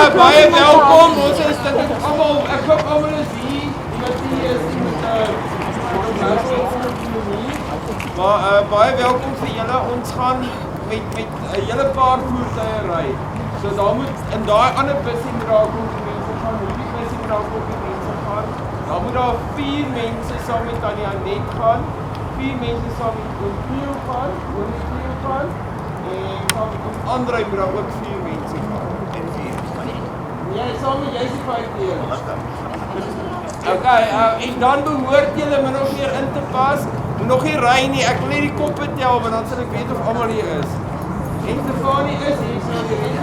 baie welkom. Ons is dit almal, ek hoop almal is hier. Wat hier is met maar baie welkom vir julle. Ons gaan met 'n hele paar voertuie ry. So daar moet in daai ander busie moet daar kom die mense gaan, hierdie busie moet daar kom die mense gaan. Dan moet daar 4 mense saam met Tannie Anet gaan. 4 mense saam met Cleo gaan, Cleo gaan. En saam met Andre moet daar ook 4 mense gaan. Ja, saam met jy se 5 keer. Okay, en dan behoort julle min of meer in te pas. Moet nog nie ry nie. Ek wil net die koppe tel want dan sal ek weet of almal hier is. En Stefanie is hier, so die res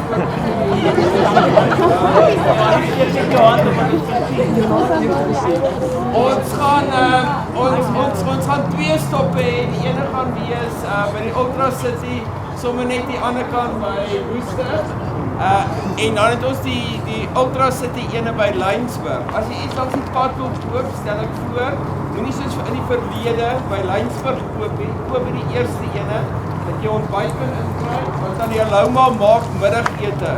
ons gaan 2 stoppe hê. Die ene gaan wees by die Ultra City, sommer net die ander kant by Woester. En dan het ons die Ultra City ene by Lynsburg. As jy iets langs die pad wil koop, stel ek voor, moenie soos in die verlede by Lynsburg koop nie. Koop die eerste ene, dat jy ontbyt kan inkry, want dan die Louma maak middagete,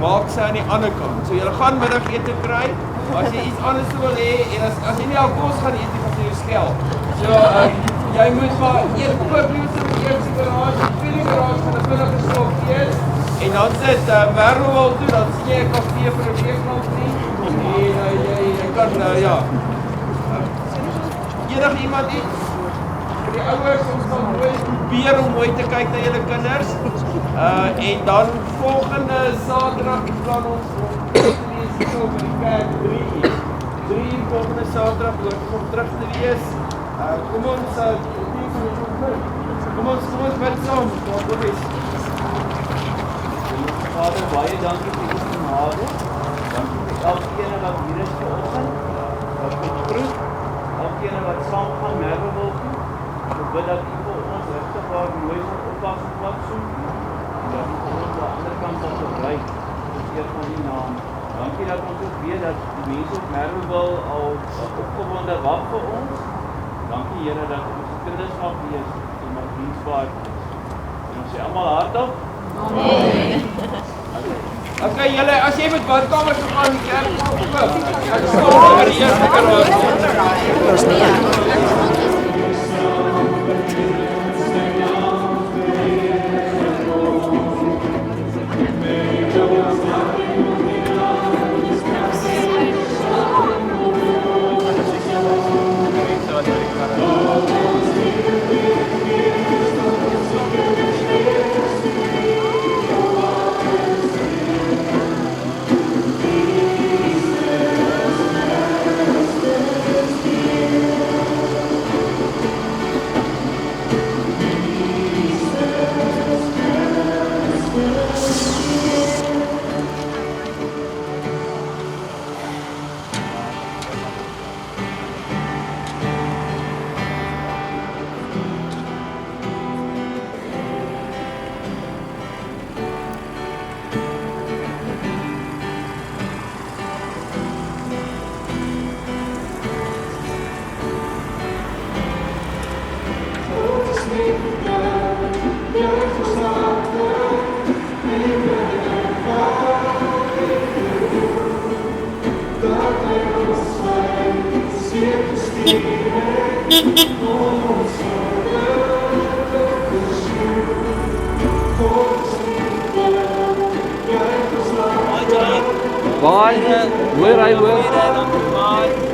maak sy aan die ander kant. So jy gaan middagete kry, maar as jy iets anders wil hê, en as jy nie al kos gaan eet, dan gaan jy jou skel. So, jy moet maar eers koop liefst in die eerste garage, die tweede garage van die vinnige stop eet, en dan sit Merwel toe, dan sien jy 'n kafee vir 'n week lank nie, en jy kan, enig iemand iets, vir die ouers, ons gaan probeer om mooi te kyk na julle kinders, en dan volgende Saterdag plan ons om te lees hier op die kerk 3 volgende Saterdag hoort om terug te wees. Kom ons bid saam, Vader, baie dankie vir die genade. Dankie vir elkeen wat hier is vanoggend, wat met groet, elkeen wat saam gaan Merwel toe. Ek bid dat U vir ons regtig waar mooi sal oppas en plat soen, en dat U vir ons aan die ander kant sal gebruik, tot eer van die naam. Dankie dat ons ook weet dat die mense op Merwel al opgewonde wag vir ons. Dankie Here dat ons kinders mag wees en mag diensbaar. En ons sê almal hardop. Amen. Okay, julle, as jy met badkamers toe gaan, die kerk mag oop. Ek staan by die eerste garage. Bye. Hoor.